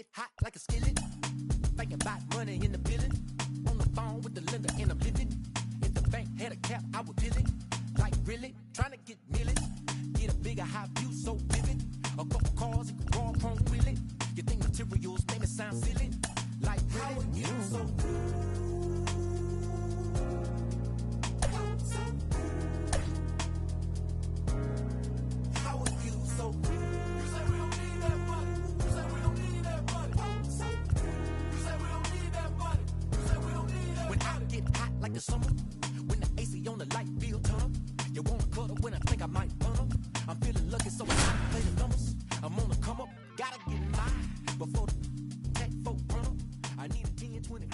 get hot like a skillet. Thinking about money in the building. On the phone with the lender and I'm living. If the bank had a cap, I would peel it. Like really, trying to get millions. Get a bigger high view so vivid. A couple cars and raw chrome wheeling. You think materials make me sound silly? Like how would you so the summer, when the AC on the light feel tunnel. You wanna cuddle when I think I might funnel. I'm feeling lucky, so I play the numbers. I'm on the come up, gotta get mine before the tech folk run up. I need a 10, 20.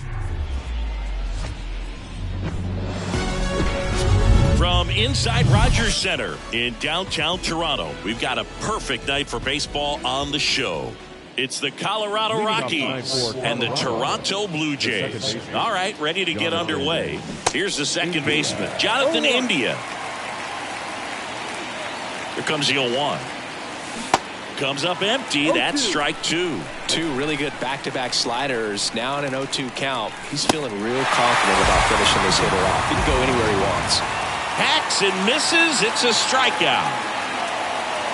From inside Rogers Center in downtown Toronto, we've got a perfect night for baseball on the show. It's the Colorado Rockies and the Toronto Blue Jays. All right, ready to get underway. Here's the second baseman, Jonathan India. Here comes the 0-1. Comes up empty. That's strike two. Two really good back-to-back sliders. Now in an 0-2 count. He's feeling real confident about finishing this hitter off. He can go anywhere he wants. Hacks and misses. It's a strikeout.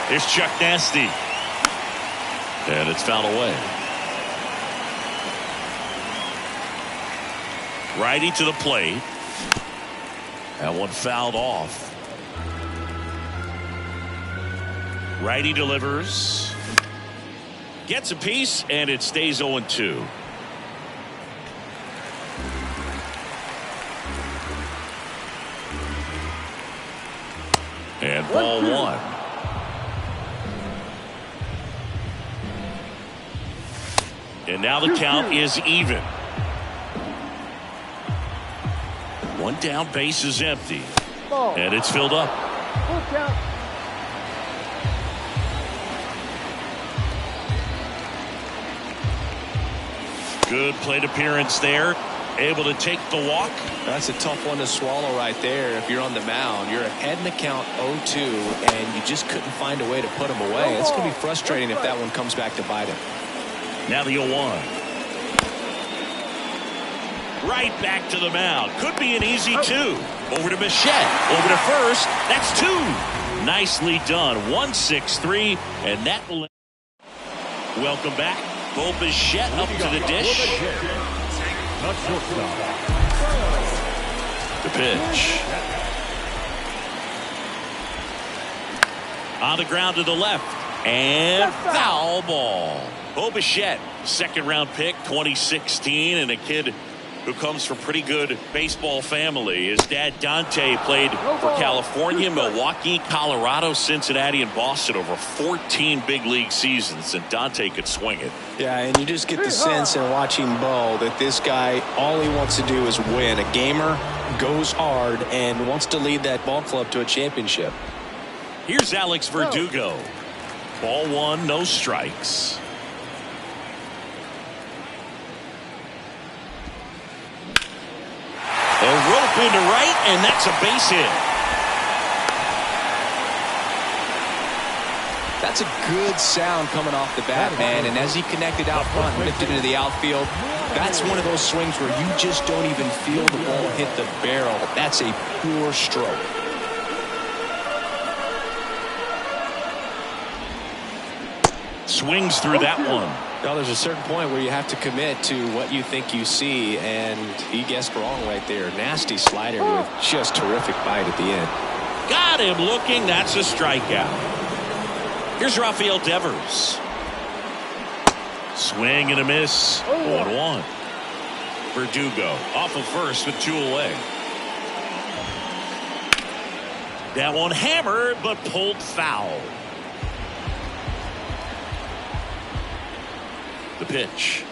Here's Chuck Nasty. And it's fouled away. Righty to the plate. That one fouled off. Righty delivers. Gets a piece, and it stays 0-2. And ball one. And now the count is even. One down, base is empty. And it's filled up. Good plate appearance there. Able to take the walk. That's a tough one to swallow right there. If you're on the mound, you're ahead in the count 0-2, and you just couldn't find a way to put him away. It's going to be frustrating if that one comes back to bite him. Now the 0-1. Right back to the mound. Could be an easy two. Over to Bichette. Over to first. That's two. Nicely done. 1-6-3. And that will. Welcome back. Bo Bichette up to the dish. The pitch. On the ground to the left. And foul ball. Bo Bichette, second round pick, 2016, and a kid who comes from pretty good baseball family. His dad Dante played for California, Milwaukee, Colorado, Cincinnati, and Boston over 14 big league seasons, and Dante could swing it. Yeah, and you just get the sense in watching Bo that this guy, all he wants to do is win. A gamer, goes hard, and wants to lead that ball club to a championship. Here's Alex Verdugo. Ball one, no strikes. A rope into right, and that's a base hit. That's a good sound coming off the bat, man. And as he connected out front, lifted into the outfield, that's one of those swings where you just don't even feel the ball hit the barrel. That's a pure stroke. Swings through that one. Now, there's a certain point where you have to commit to what you think you see, and he guessed wrong right there. Nasty slider with just terrific bite at the end. Got him looking. That's a strikeout. Here's Rafael Devers. Swing and a miss. 1-1. Verdugo off of first with two away. That one hammered but pulled foul. The pitch.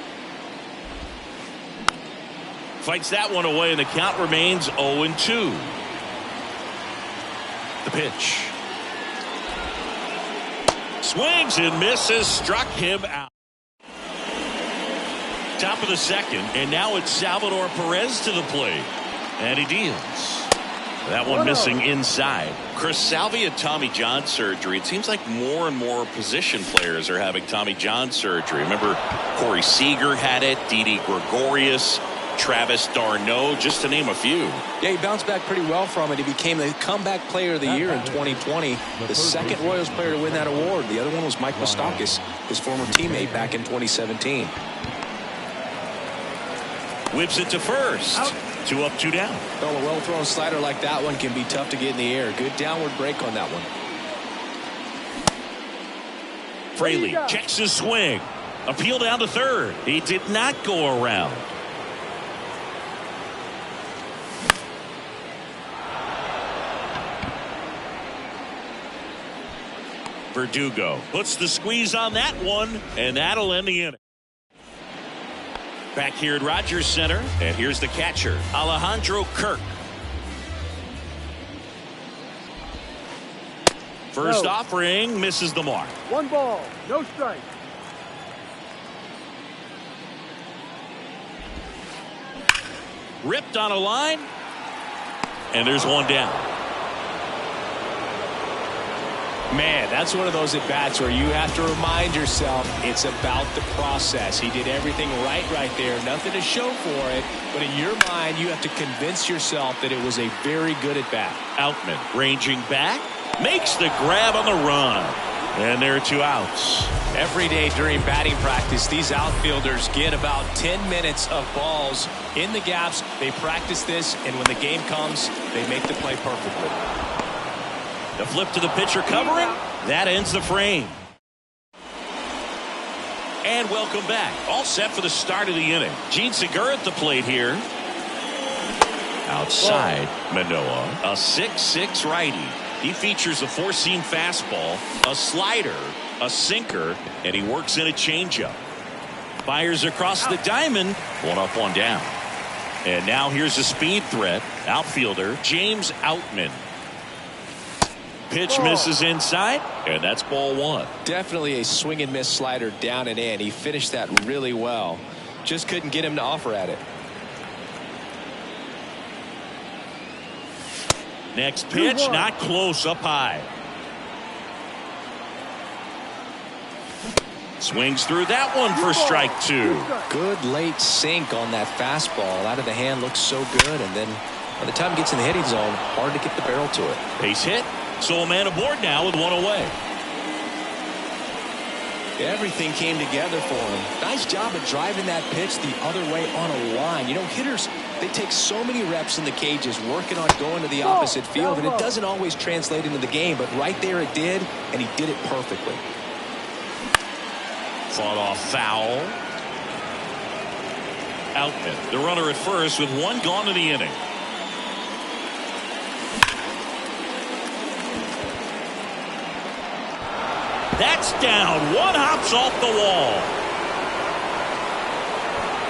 Fights that one away, and the count remains 0-2. The pitch. Swings and misses. Struck him out. Top of the second, and now it's Salvador Perez to the plate. And he deals. That one missing inside. Chris, Salvia had Tommy John surgery. It seems like more and more position players are having Tommy John surgery. Remember, Corey Seager had it, Didi Gregorius, Travis d'Arnaud, just to name a few. Yeah, he bounced back pretty well from it. He became the comeback player of the year in 2020. The second Royals player to win that award. The other one was Mike Moustakas, his former teammate back in 2017. Whips it to first. Out. 2 up, 2 down. Well, a well-thrown slider like that one can be tough to get in the air. Good downward break on that one. Fraley checks his swing. Appeal down to third. He did not go around. Verdugo puts the squeeze on that one, and that'll end the inning. Back here at Rogers Center, and here's the catcher, Alejandro Kirk. First offering misses the mark. 1 ball, no strike. Ripped on a line, and there's 1 down. Man, that's one of those at-bats where you have to remind yourself it's about the process. He did everything right there. Nothing to show for it. But in your mind, you have to convince yourself that it was a very good at-bat. Outman ranging back. Makes the grab on the run. And there are 2 outs. Every day during batting practice, these outfielders get about 10 minutes of balls in the gaps. They practice this, and when the game comes, they make the play perfectly. The flip to the pitcher covering. That ends the frame. And welcome back. All set for the start of the inning. Gene Segura at the plate here. Outside Manoah. A 6'6" righty. He features a 4-seam fastball, a slider, a sinker, and he works in a changeup. Fires across the diamond. 1 up, 1 down. And now here's a speed threat. Outfielder James Outman. Pitch misses inside, and that's ball 1. Definitely a swing and miss slider down and in. He finished that really well. Just couldn't get him to offer at it. Next pitch, not close, up high. Swings through that one for strike 2. Good late sink on that fastball. Out of the hand, looks so good, and then by the time he gets in the hitting zone, hard to get the barrel to it. Base hit. So a man aboard now with 1 away. Everything came together for him. Nice job of driving that pitch the other way on a line. You know, hitters, they take so many reps in the cages working on going to the opposite field, and it doesn't always translate into the game, but right there it did, and he did it perfectly. Fought off foul. Outman, the runner at first with 1 gone in the inning. That's down. 1 hops off the wall.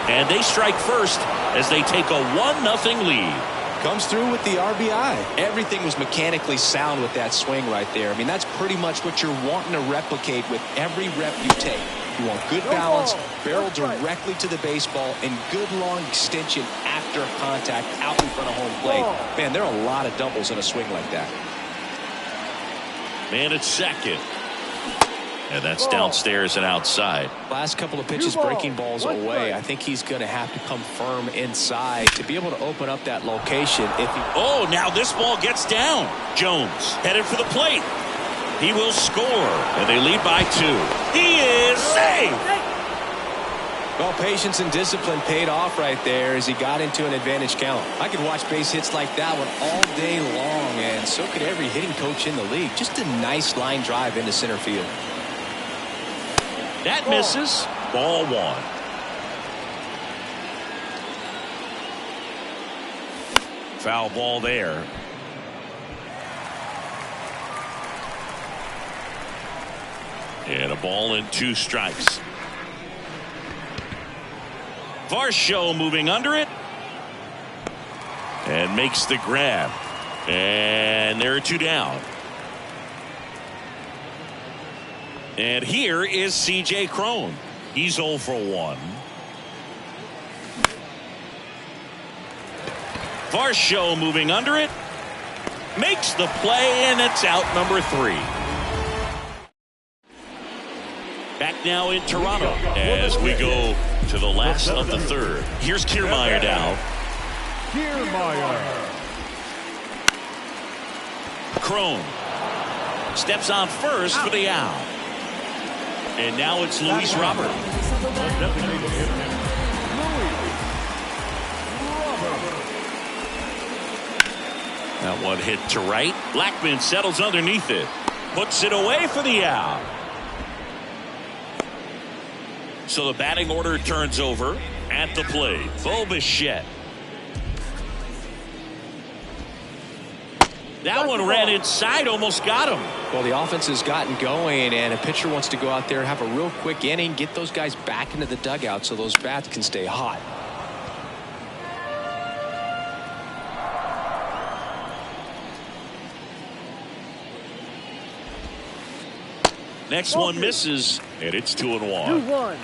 And they strike first as they take a 1-0 lead. Comes through with the RBI. Everything was mechanically sound with that swing right there. I mean, that's pretty much what you're wanting to replicate with every rep you take. You want good balance, barrel directly to the baseball, and good long extension after contact out in front of home plate. Man, there are a lot of doubles in a swing like that. Man at second. And that's downstairs and outside. Last couple of pitches breaking balls away. I think he's going to have to come firm inside to be able to open up that location. Oh, now this ball gets down. Jones headed for the plate. He will score, and they lead by 2. He is safe. Well, patience and discipline paid off right there as he got into an advantage count. I could watch base hits like that one all day long, and so could every hitting coach in the league. Just a nice line drive into center field. That misses. Ball 1. Foul ball there. And a ball and 2 strikes. Varsho moving under it. And makes the grab. And there are 2 down. And here is C.J. Cron. He's 0 for 1. Varsho moving under it. makes the play, and it's out number 3. Back now in Toronto as we go to the last of the third. Here's Kiermaier now. Crone steps on first for the out. And now it's Luis Robert. That one hit to right. Blackman settles underneath it. Puts it away for the out. So the batting order turns over at the plate. Bo Bichette. That one ran inside, almost got him. Well, the offense has gotten going, and a pitcher wants to go out there, have a real quick inning, get those guys back into the dugout so those bats can stay hot. Next one misses, and it's 2-1. 2-1.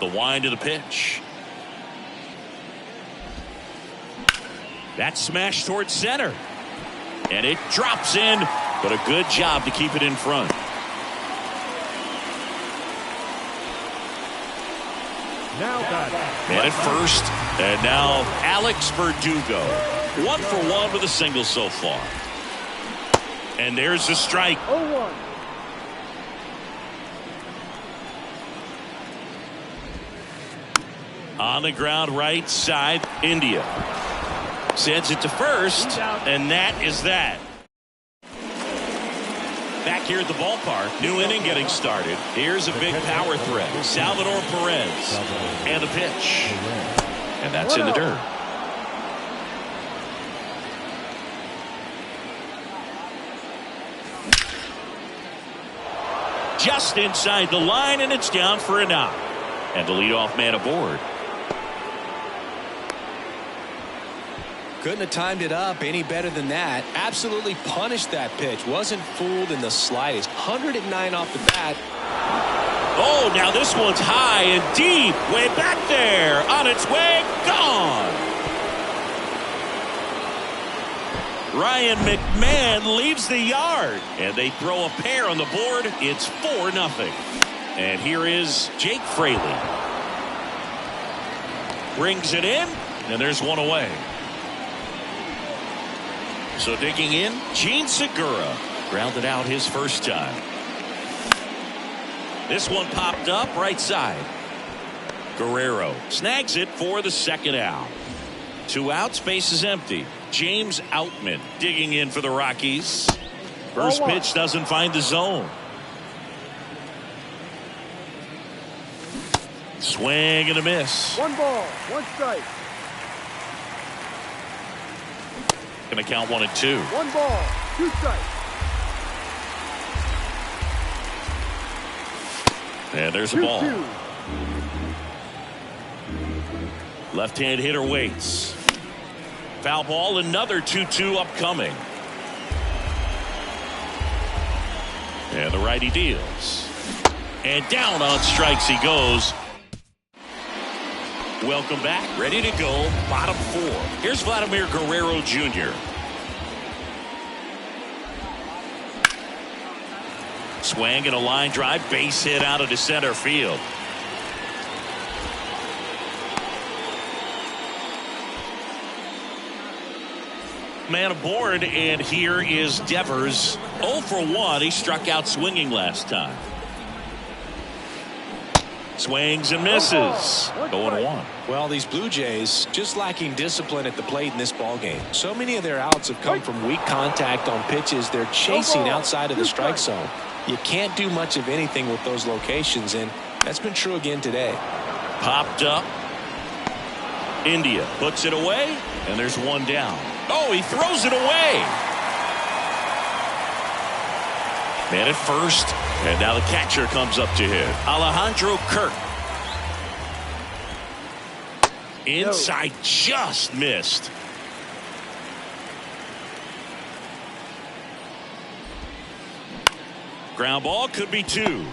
The wind of the pitch. That smash towards center. And it drops in, but a good job to keep it in front. Now Man at first, and now Alex Verdugo. 1 for 1 with a single so far. And there's the strike. 0-1. On the ground right side, India sends it to first, and that is that. Back here at the ballpark, new inning getting started. Here's a big power threat. Salvador Perez. And the pitch. And that's in the dirt. Just inside the line, and it's down for a knock. And the leadoff man aboard. Couldn't have timed it up any better than that. Absolutely punished that pitch. Wasn't fooled in the slightest. 109 off the bat. Oh, now this one's high and deep. Way back there. On its way. Gone. Ryan McMahon leaves the yard. And they throw a pair on the board. It's 4-0. And here is Jake Fraley. Brings it in. And there's one away. So digging in, Gene Segura grounded out his first time. This one popped up right side. Guerrero snags it for the second out. 2 outs, base is empty. James Outman digging in for the Rockies. First pitch doesn't find the zone. Swing and a miss. 1 ball, 1 strike. Going to count 1 and 2. 1 ball, 2 strikes. And there's a ball. 2-2. Left-hand hitter waits. Foul ball, another 2-2 upcoming. And the righty deals. And down on strikes he goes. Welcome back. Ready to go. Bottom 4. Here's Vladimir Guerrero Jr. Swing and a line drive. Base hit out of the center field. Man aboard, and here is Devers. 0 for 1. He struck out swinging last time. Swings and misses. 0-1. Well, these Blue Jays just lacking discipline at the plate in this ballgame. So many of their outs have come from weak contact on pitches they're chasing outside of the strike zone. You can't do much of anything with those locations, and that's been true again today. Popped up. India puts it away, and there's one down. Oh, he throws it away. Man at first, and now the catcher comes up to hit. Alejandro Kirk. Inside, just missed. Ground ball, could be 2.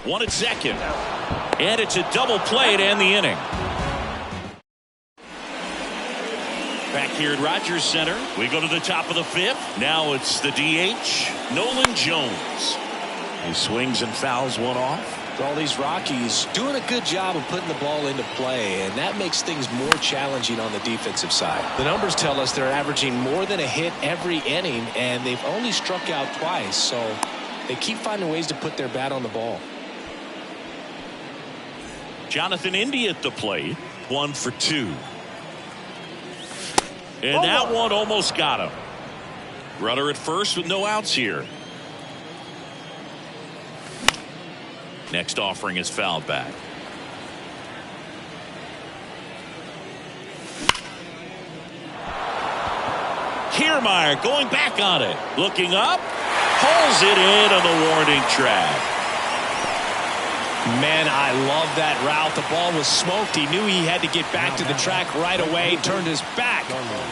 One at second. And it's a double play to end the inning. Back here at Rogers Center, we go to the top of the fifth. Now it's the DH, Nolan Jones. He swings and fouls one off. All these Rockies doing a good job of putting the ball into play, and that makes things more challenging on the defensive side. The numbers tell us they're averaging more than a hit every inning, and they've only struck out twice, so they keep finding ways to put their bat on the ball. Jonathan India at the plate, 1 for 2. And that one almost got him. Runner at first with no outs here. Next offering is fouled back. Kiermaier going back on it. Looking up. Pulls it in on the warning track. Man, I love that route. The ball was smoked. He knew he had to get back to the track right away. Turned his back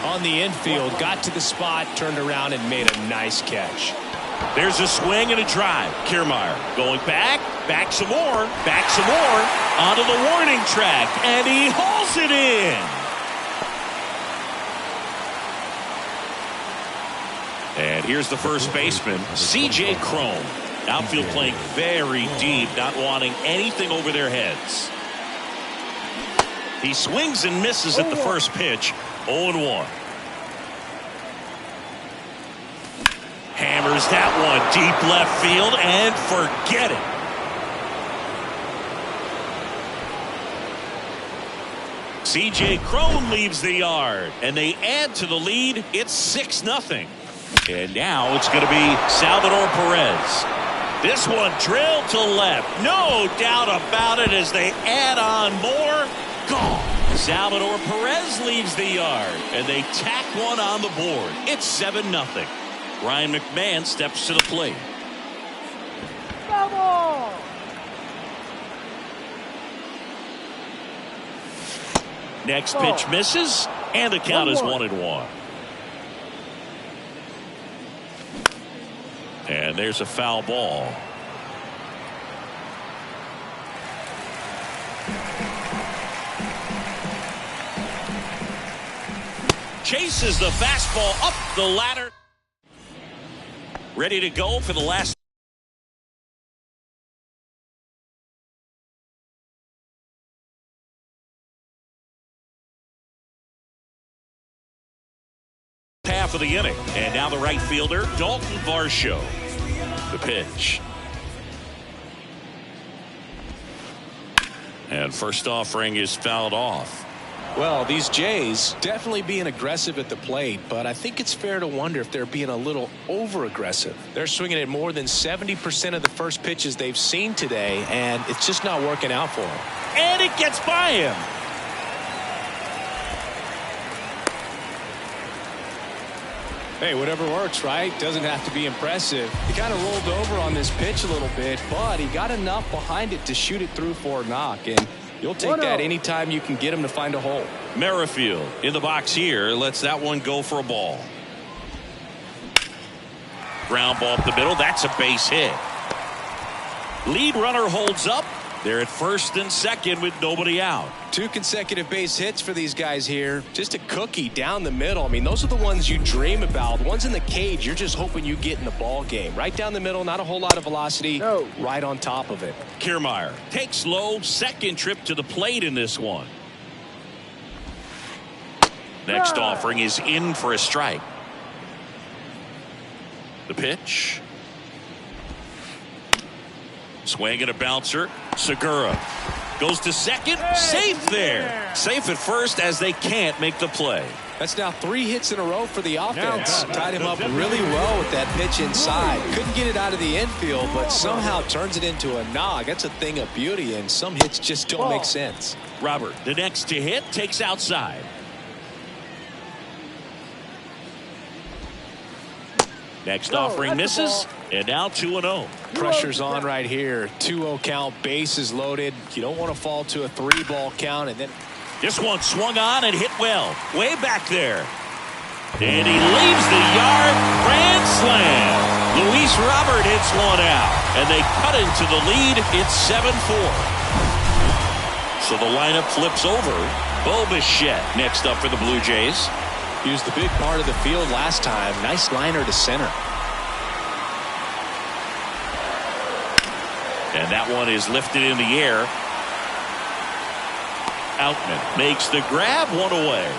on the infield. Got to the spot. Turned around and made a nice catch. There's a swing and a drive. Kiermaier going back some more, onto the warning track, and he hauls it in. And here's the first baseman, C.J. Cron. Outfield playing very deep, not wanting anything over their heads. He swings and misses at the first pitch, 0-1. Hammers that one deep left field and forget it. C.J. Cron leaves the yard, and they add to the lead. It's 6-0. And now it's going to be Salvador Perez. This one drilled to left. No doubt about it as they add on more. Gone. Salvador Perez leaves the yard, and they tack one on the board. It's 7-0. Ryan McMahon steps to the plate. Next pitch misses, and the count is 1-1. And there's a foul ball. Chases the fastball up the ladder. Ready to go for the last. Half of the inning. And now the right fielder, Dalton Varsho. The pitch. And first offering is fouled off. Well, these Jays definitely being aggressive at the plate, but I think it's fair to wonder if they're being a little over-aggressive. They're swinging at more than 70% of the first pitches they've seen today, and it's just not working out for them. And it gets by him. Hey, whatever works, right? Doesn't have to be impressive. He kind of rolled over on this pitch a little bit, but he got enough behind it to shoot it through for a knock, and you'll take that anytime you can get him to find a hole. Merrifield in the box here lets that one go for a ball. Ground ball up the middle. That's a base hit. Lead runner holds up. They're at first and second with nobody out. 2 consecutive base hits for these guys here. Just a cookie down the middle. I mean, those are the ones you dream about. The ones in the cage, you're just hoping you get in the ball game. Right down the middle, not a whole lot of velocity. No. Right on top of it. Kiermaier takes low, second trip to the plate in this one. Next offering is in for a strike. The pitch. Swing and a bouncer. Segura goes to second. Safe there. Safe at first as they can't make the play. That's now 3 hits in a row for the offense. Tied him up really well with that pitch inside. Couldn't get it out of the infield, but somehow turns it into a nog. That's a thing of beauty, and some hits just don't make sense. Robert, the next to hit, takes outside. Next offering misses, and now 2-0. Pressure's on right here. 2-0 count, bases loaded. You don't want to fall to a 3-ball count, and then this one swung on and hit well, way back there. And he leaves the yard. Grand slam. Luis Robert hits one out, and they cut into the lead. It's 7-4. So the lineup flips over. Bo Bichette next up for the Blue Jays. He was the big part of the field last time. Nice liner to center. And that one is lifted in the air. Outman makes the grab, one away.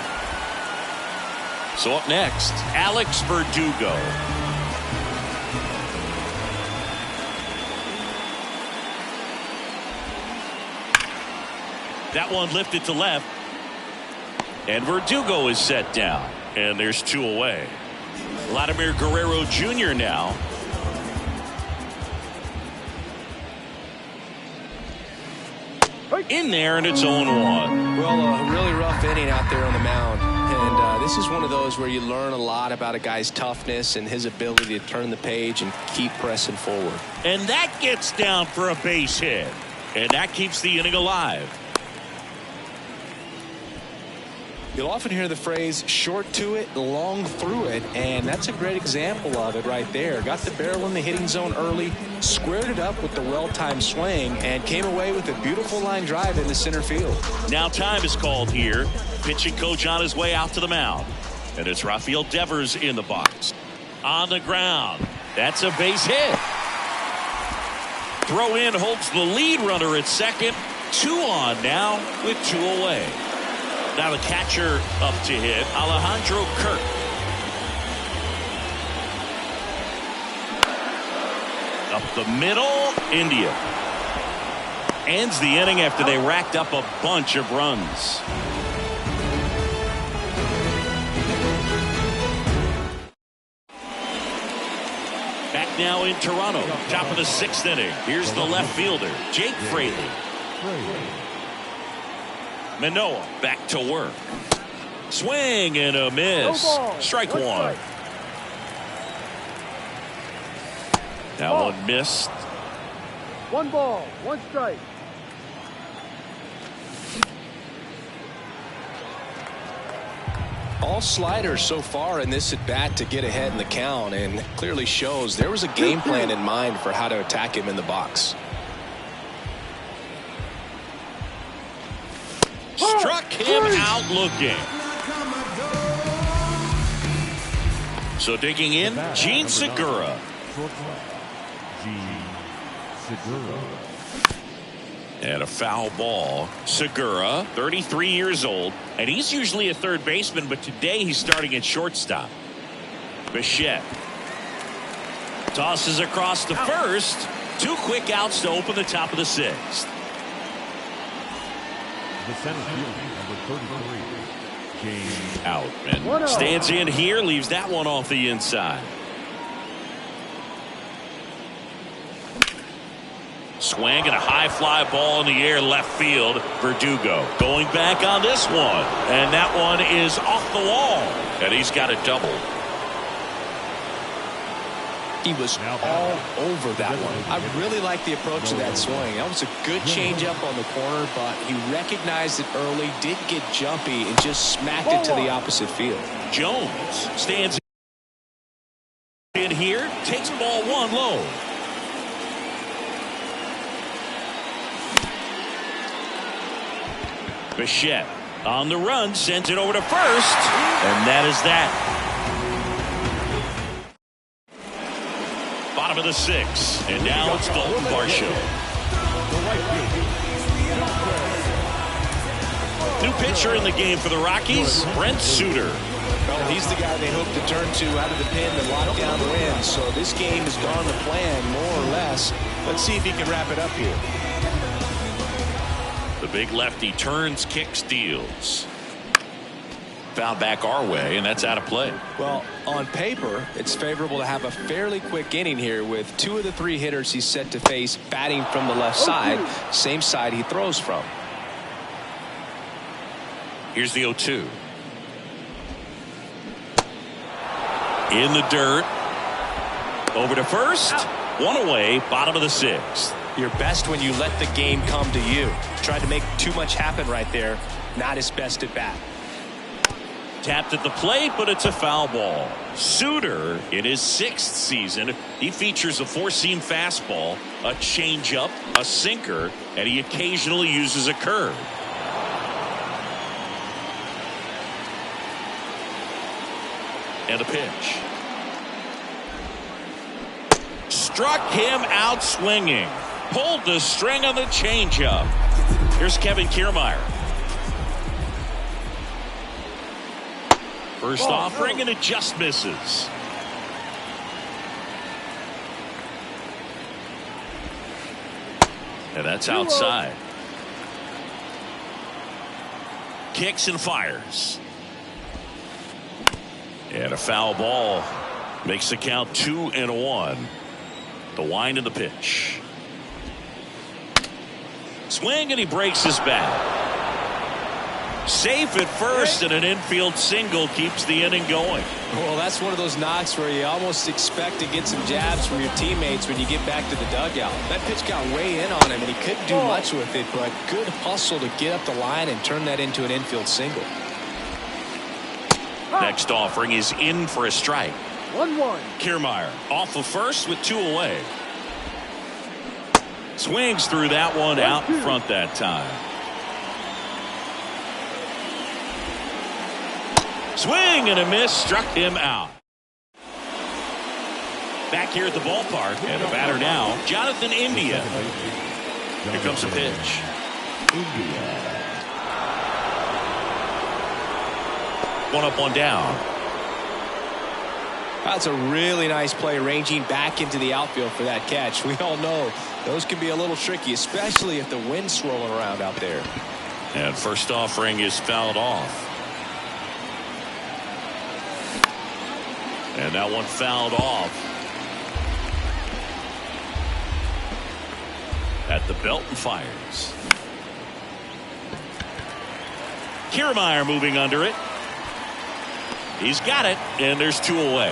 So up next, Alex Verdugo. That one lifted to left. And Verdugo is set down. And there's two away. Vladimir Guerrero Jr. now. In there, and it's 0-1. Well, a really rough inning out there on the mound. And this is one of those where you learn a lot about a guy's toughness and his ability to turn the page and keep pressing forward. And that gets down for a base hit. And that keeps the inning alive. You'll often hear the phrase short to it, long through it, and that's a great example of it right there. Got the barrel in the hitting zone early, squared it up with the well-timed swing, and came away with a beautiful line drive into center field. Now time is called here. Pitching coach on his way out to the mound. And it's Rafael Devers in the box. On the ground. That's a base hit. Throw in holds the lead runner at second. 2 on now with 2 away. Now the catcher up to hit, Alejandro Kirk. Up the middle, India. Ends the inning after they racked up a bunch of runs. Back now in Toronto, top of the 6th inning. Here's the left fielder, Jake Fraley. Manoah back to work. Swing and a miss. Strike one. That one missed. 1 ball, 1 strike. All sliders so far in this at bat to get ahead in the count, and clearly shows there was a game plan in mind for how to attack him in the box. Struck him out looking. So digging in, Gene Segura. And a foul ball. Segura, 33 years old, and he's usually a third baseman, but today he's starting at shortstop. Bichette tosses across the first. 2 quick outs to open the top of the 6th. The center fielder, number 33, James Outman stands in here, leaves that one off the inside. Swing and a high fly ball in the air left field. Verdugo going back on this one, and that one is off the wall, and he's got a double. He was all over that one. I really like the approach of that swing. That was a good changeup on the corner, but he recognized it early, did get jumpy, and just smacked it to the opposite field. Jones stands in here, takes ball 1 low. Bichette on the run, sends it over to first, and that is that. Bottom of the 6th, and now it's Dalton Varsho. New pitcher in the game for the Rockies, Brent Suter. Well, he's the guy they hope to turn to out of the pen to lock down the win. So this game has gone to plan, more or less. Let's see if he can wrap it up here. The big lefty turns, kicks, deals. Foul back our way, and that's out of play. Well, on paper, it's favorable to have a fairly quick inning here with 2 of the 3 hitters he's set to face batting from the left side, same side he throws from. Here's the 0-2. In the dirt. Over to first. 1 away, bottom of the 6th. You're best when you let the game come to you. Tried to make too much happen right there. Not his best at bat. Tapped at the plate, but it's a foul ball. Suter, in his 6th season, he features a 4-seam fastball, a changeup, a sinker, and he occasionally uses a curve. And a pitch. Struck him out swinging. Pulled the string on the changeup. Here's Kevin Kiermaier. First offering, and it just misses. And that's outside. Kicks and fires. And a foul ball makes the count 2-1. The wind and the pitch. Swing, and he breaks his bat. Safe at first, and an infield single keeps the inning going. Well, that's one of those knocks where you almost expect to get some jabs from your teammates when you get back to the dugout. That pitch got way in on him, and he couldn't do much with it, but good hustle to get up the line and turn that into an infield single. Next offering is in for a strike. 1-1. Kiermaier off of first with 2 away. Swings through that one out in front that time. Swing and a miss, struck him out. Back here at the ballpark, and the batter now, Jonathan India. Here comes a pitch. One up, one down. That's a really nice play, ranging back into the outfield for that catch. We all know those can be a little tricky, especially if the wind's swirling around out there. And first offering is fouled off. And that one fouled off. At the belt and fires. Kiermaier moving under it. He's got it, and there's 2 away.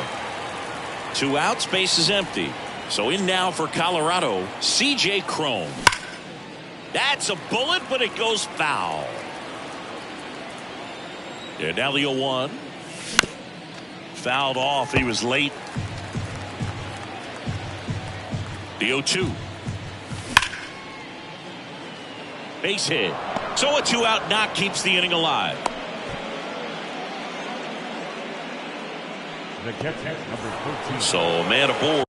2 outs, base is empty. So in now for Colorado, C.J. Cron. That's a bullet, but it goes foul. And now the 0-1. Fouled off. He was late. The 0-2. Base hit. So a 2-out knock keeps the inning alive. The catcher, number 13. So man aboard.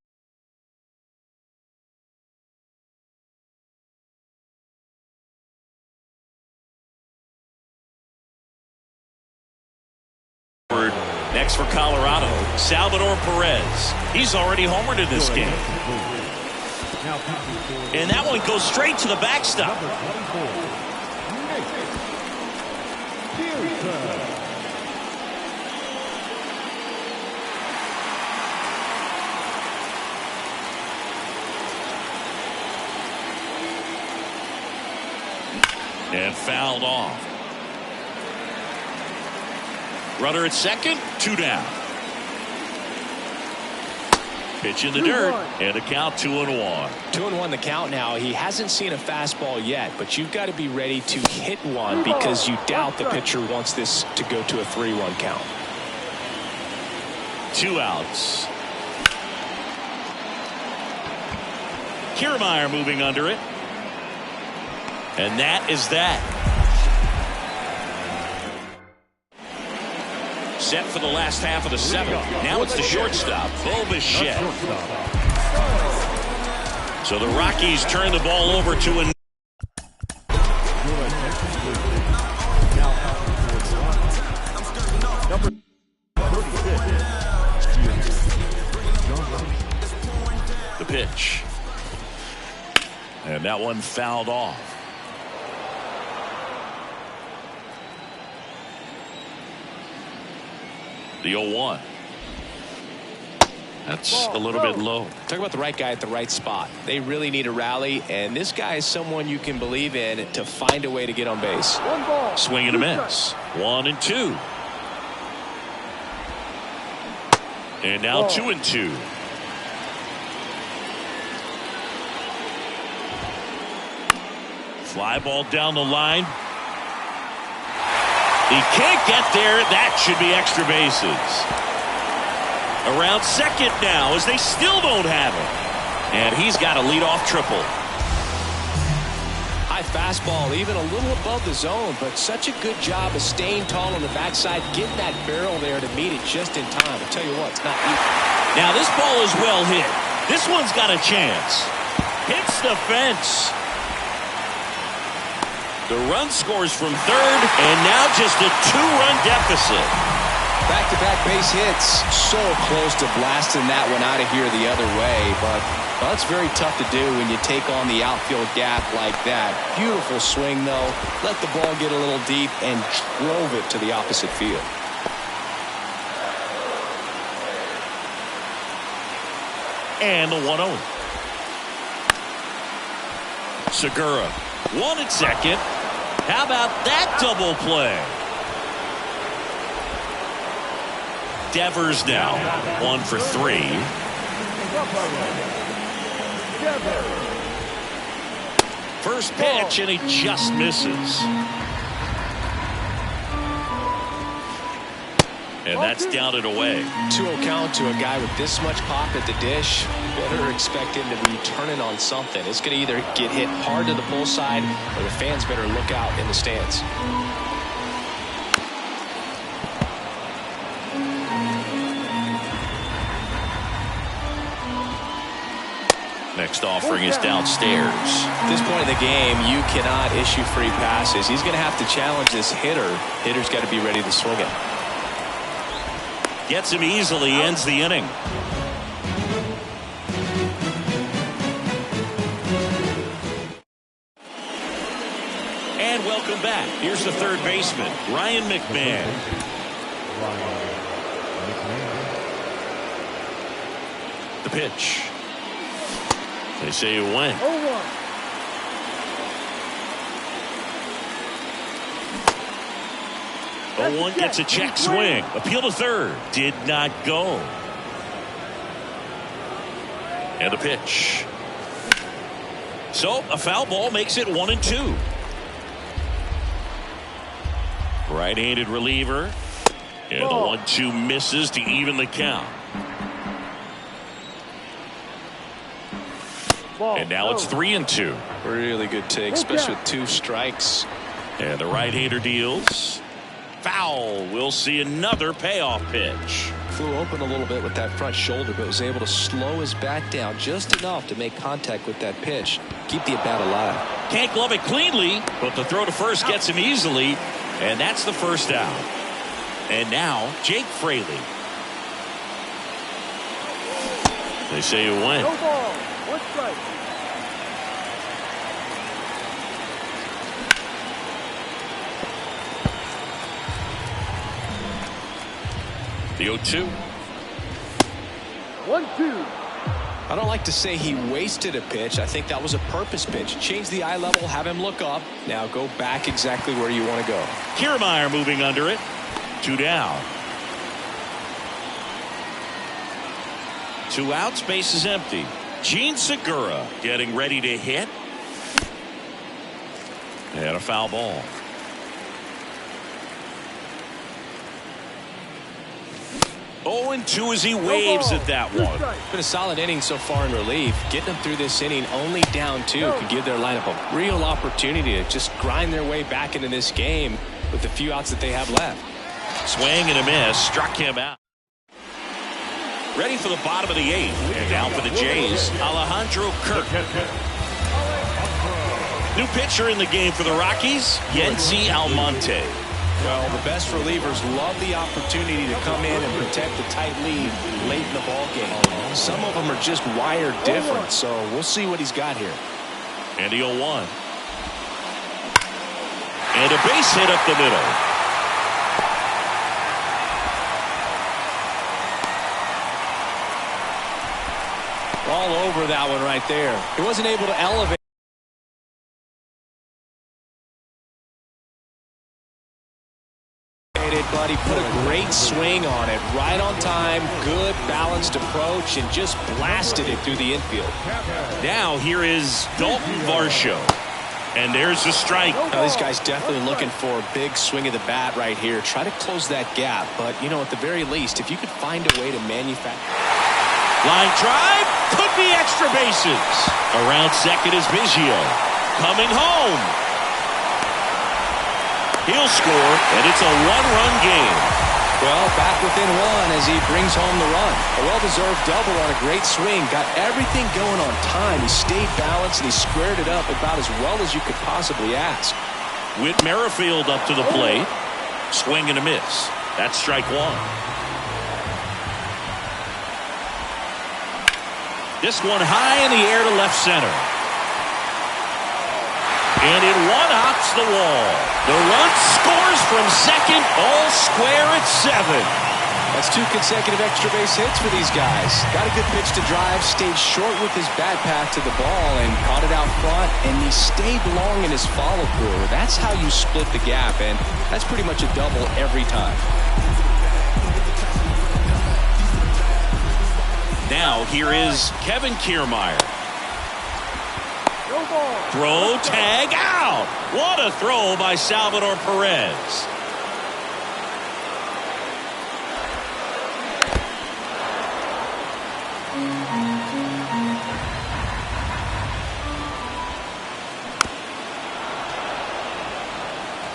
Next for Colorado, Salvador Perez. He's already homered in this game. And that one goes straight to the backstop. And fouled off. Runner at second, 2 down. Pitch in the dirt, and a count 2-1. 2-1 the count now. He hasn't seen a fastball yet, but you've got to be ready to hit one because you doubt the pitcher wants this to go to a 3-1 count. 2 outs. Kiermaier moving under it. And that is that. Set for the last half of the 7th. Now it's the shortstop, Bo Bichette. So the Rockies turn the ball over to a Number 36. the pitch. And that one fouled off. The 0-1. That's a little bit low. Talk about the right guy at the right spot. They really need a rally, and this guy is someone you can believe in to find a way to get on base. Swing and a miss. 1-2. And now 2-2. Fly ball down the line. He can't get there. That should be extra bases. Around second now as they still don't have it. And he's got a leadoff triple. High fastball, even a little above the zone, but such a good job of staying tall on the backside, getting that barrel there to meet it just in time. I'll tell you what, it's not easy. Now this ball is well hit. This one's got a chance. Hits the fence. The run scores from third, and now just a 2-run deficit. Back-to-back base hits. So close to blasting that one out of here the other way, but well, it's very tough to do when you take on the outfield gap like that. Beautiful swing, though. Let the ball get a little deep and drove it to the opposite field. And the 1-0. Segura, 1 at second. How about that double play? Devers now 1 for 3. First pitch, and he just misses. And that's down and away. 2-0 count to a guy with this much pop at the dish. Better expect him to be turning on something. It's going to either get hit hard to the pull side, or the fans better look out in the stands. Next offering is downstairs. At this point in the game, you cannot issue free passes. He's going to have to challenge this hitter. Hitter's got to be ready to swing it. Gets him easily, ends the inning. And welcome back. Here's the third baseman, Ryan McMahon. The pitch. They say it went. 0-1. 0-1 gets a check swing. Appeal to third. Did not go. And the pitch. So a foul ball makes it 1-2. Right-handed reliever. And the 1-2 misses to even the count. And now it's 3-2. Really good take, especially with 2 strikes. And the right-hander deals. Foul. We'll see another payoff pitch. Flew open a little bit with that front shoulder, but was able to slow his back down just enough to make contact with that pitch. Keep the at-bat alive. Can't glove it cleanly, but the throw to first gets him easily. And that's the first out. And now Jake Fraley. They say it went. No ball. 1 strike. The 0-2. 1-2. I don't like to say he wasted a pitch. I think that was a purpose pitch. Change the eye level, have him look up. Now go back exactly where you want to go. Kiermaier moving under it. 2 down. 2 outs, base is empty. Gene Segura getting ready to hit. And a foul ball. 0-2 as he waves at that one. Been a solid inning so far in relief. Getting them through this inning only down 2 could give their lineup a real opportunity to just grind their way back into this game with the few outs that they have left. Swing and a miss. Struck him out. Ready for the bottom of the 8th. And now for the Jays, Alejandro Kirk. New pitcher in the game for the Rockies, Yency Almonte. Well, the best relievers love the opportunity to come in and protect the tight lead late in the ball game. Some of them are just wired different, so we'll see what he's got here. And the 0-1. And a base hit up the middle. All over that one right there. He wasn't able to elevate. But he put a great swing on it, right on time, good balanced approach, and just blasted it through the infield. Now here is Dalton Varsho. And there's the strike. Now, this guy's definitely looking for a big swing of the bat right here. Try to close that gap. But, you know, at the very least, if you could find a way to manufacture. Line drive. Could be extra bases. Around second is Biggio. Coming home. He'll score, and it's a one-run game. Well, back within one as he brings home the run. A well-deserved double on a great swing. Got everything going on time. He stayed balanced, and he squared it up about as well as you could possibly ask. Whit Merrifield up to the plate. Swing and a miss. That's strike one. This one high in the air to left center. And it one-hops the wall. The run scores from second, all square at 7. That's 2 consecutive extra base hits for these guys. Got a good pitch to drive, stayed short with his bat path to the ball, and caught it out front, and he stayed long in his follow-through. That's how you split the gap, and that's pretty much a double every time. Now here is Kevin Kiermaier. Throw, tag, out. What a throw by Salvador Perez.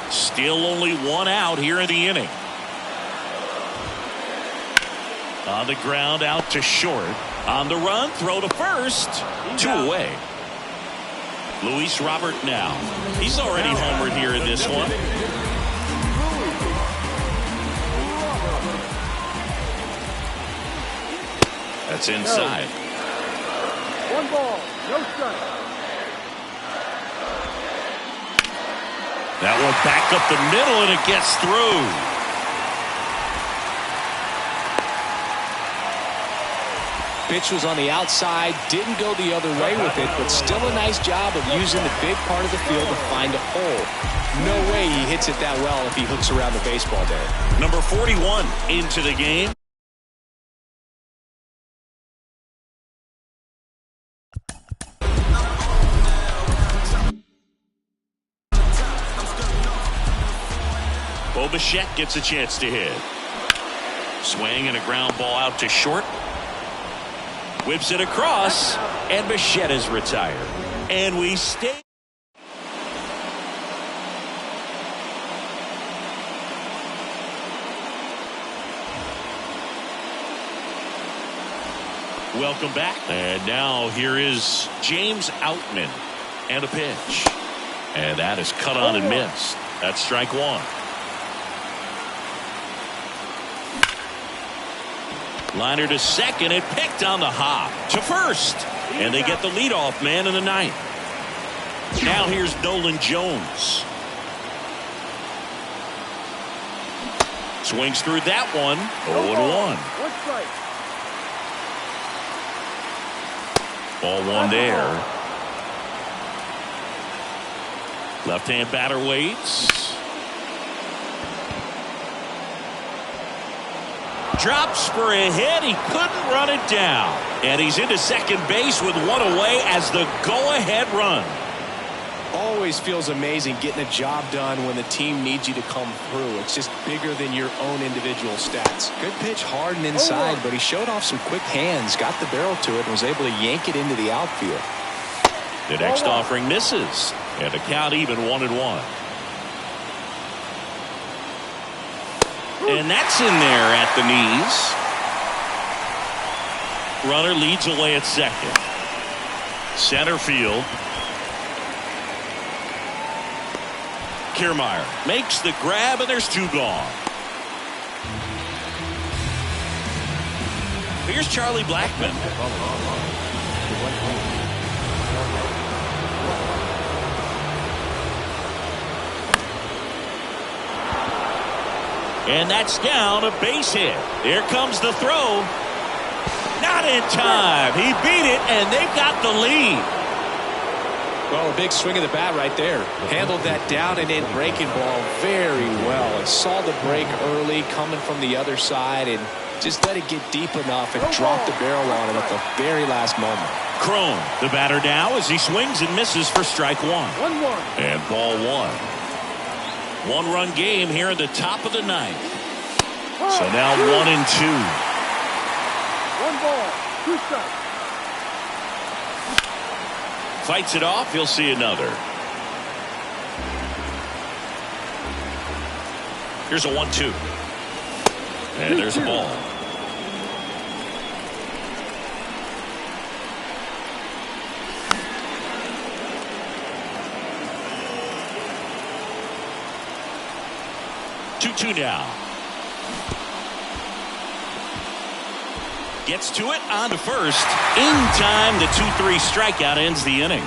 Still only one out here in the inning. On the ground, out to short. On the run, throw to first. 2 away. Luis Robert now. He's already homered here in this one. That's inside. 1 ball, no strike. That one back up the middle, and it gets through. Pitch was on the outside, didn't go the other way with it, but still a nice job of using the big part of the field to find a hole. No way he hits it that well if he hooks around the baseball there. Number 41 into the game. Bo Bichette gets a chance to hit. Swing and a ground ball out to short. Whips it across, and Bichette is retired. And we stay. Welcome back. And now here is James Outman and a pitch. And that is cut on and missed. That's strike one. Liner to second and picked on the hop to first. And they get the leadoff man in the ninth. Now here's Nolan Jones. Swings through that one. 0-1. Ball one there. Left-hand batter waits. Drops for a hit. He couldn't run it down. And he's into second base with one away as the go-ahead run. Always feels amazing getting a job done when the team needs you to come through. It's just bigger than your own individual stats. Good pitch, hard and inside, but he showed off some quick hands, got the barrel to it, and was able to yank it into the outfield. The next offering misses, and the count even 1-1. And that's in there at the knees. Runner leads away at second. Center field. Kiermaier makes the grab, and there's 2 gone. Here's Charlie Blackmon. And that's down, a base hit. Here comes the throw. Not in time. He beat it, and they've got the lead. Well, a big swing of the bat right there. Handled that down and in breaking ball very well. And saw the break early coming from the other side and just let it get deep enough and drop the barrel on him at the very last moment. Crone, the batter now, as he swings and misses for strike one. 1-1. And ball one. One-run game here in the top of the ninth. So now 1-2. 1 ball, 2 strikes. Fights it off. He'll see another. Here's a 1-2. And there's a ball. Two now. Gets to it on to first. In time, the 2-3 strikeout ends the inning.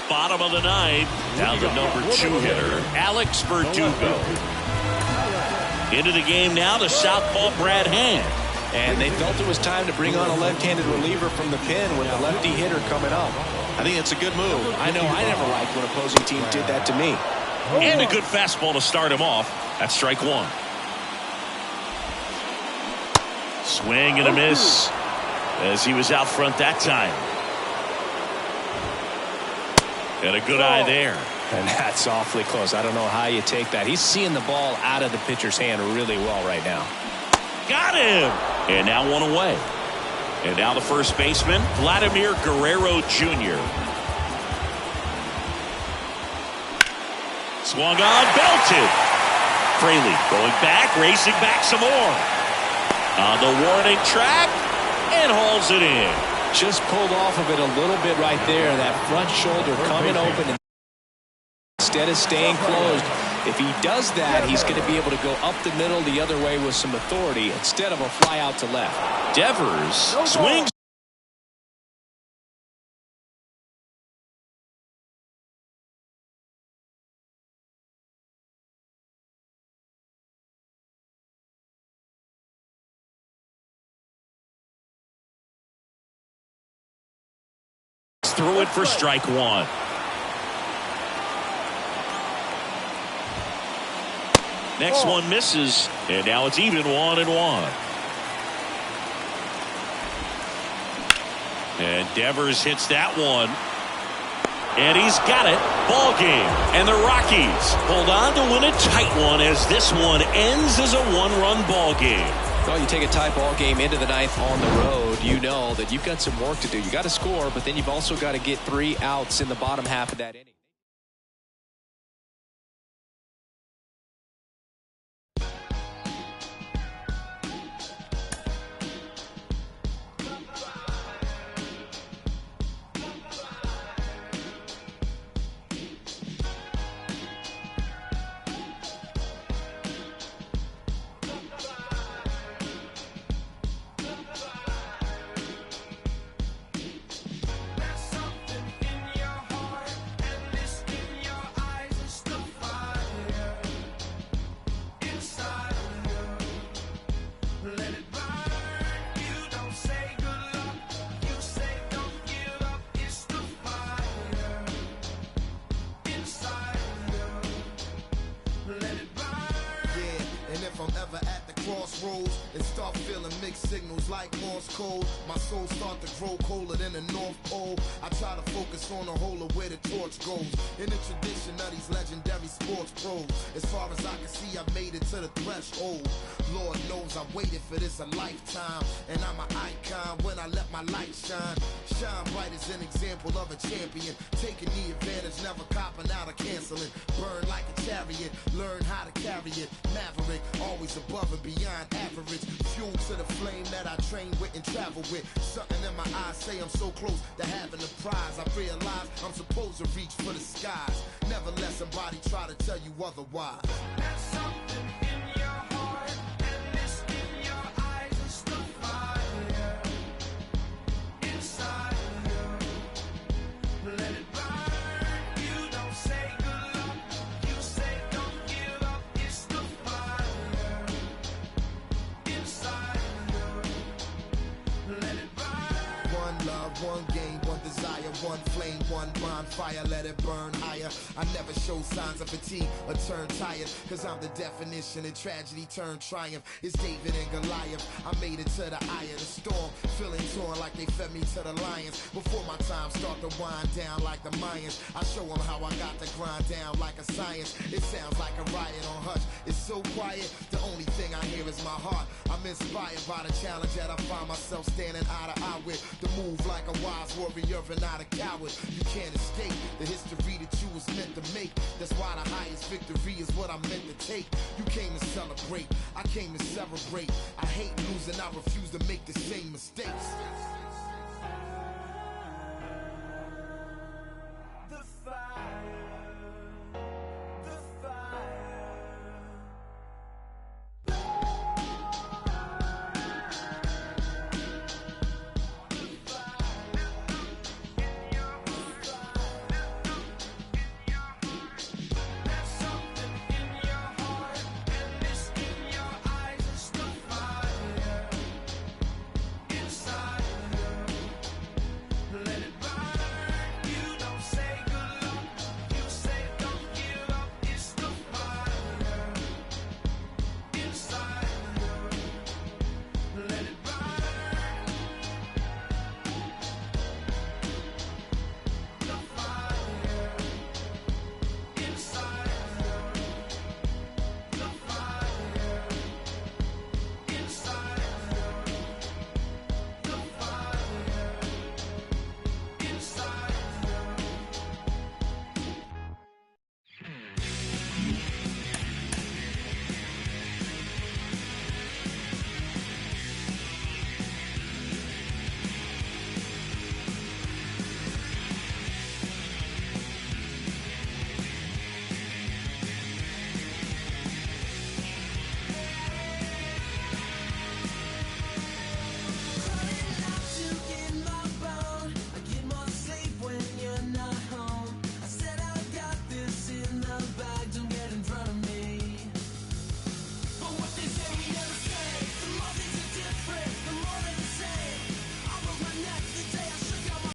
Bottom of the ninth. Now the number 2 hitter, Alex Verdugo. Into the game now, the southpaw Brad Hand. And they felt it was time to bring on a left-handed reliever from the pen with the lefty hitter coming up. I think it's a good move. I know I never liked when opposing teams did that to me. And a good fastball to start him off. That's strike one. Swing and a miss as he was out front that time. And a good eye there. And that's awfully close. I don't know how you take that. He's seeing the ball out of the pitcher's hand really well right now. Got him. And now one away. And now the first baseman, Vladimir Guerrero Jr. Swung on, belted. Fraley going back, racing back some more. On the warning track, and hauls it in. Just pulled off of it a little bit right there. That front shoulder coming open instead of staying closed. If he does that, he's going to be able to go up the middle the other way with some authority instead of a fly out to left. Devers swings. Through it for strike one. Next one misses, and now it's even 1-1. And Devers hits that one. And he's got it. Ball game. And the Rockies hold on to win a tight one as this one ends as a one-run ball game. Well, you take a tie ball game into the ninth on the road, you know that you've got some work to do. You got to score, but then you've also got to get 3 outs in the bottom half of that inning. Crossroads and start feeling mixed signals like Morse code. My soul start to grow colder than the North Pole. I try to focus on the whole of where the torch goes. In the tradition of these legendary sports pros, as far as I can see, I made it to the threshold. Lord knows I waited for this a lifetime, and I'm an icon when I let my light shine. Shine bright as an example of a champion, taking the advantage, never copping out or canceling. Burn like a chariot, learn how to carry it. Maverick, always above and beyond average. Fuel to the flame that I train with and travel with. Something in my eyes say I'm so close to having a prize. I realize I'm supposed to reach for the skies. Never let somebody try to tell you otherwise. There's something in your heart, and it's in your eyes. It's the fire inside of you. Let it burn. You don't say good luck. You say don't give up. It's the fire inside of you. Let it burn. One love, one game, one desire, one flame, one bonfire, let it burn higher. I never show signs of fatigue or turn tired, cause I'm the definition of tragedy turned triumph. It's David and Goliath. I made it to the eye of the storm, feeling torn like they fed me to the lions. Before my time start to wind down like the Mayans, I show them how I got to grind down like a science. It sounds like a riot on hush. It's so quiet, the only thing I hear is my heart. I'm inspired by the challenge that I find myself standing eye to eye with. The move like a wise warrior and not a coward. You can't escape the history that you was meant to make. That's why the highest victory is what I'm meant to take. You came to celebrate, I came to celebrate. I hate losing, I refuse to make the same mistakes.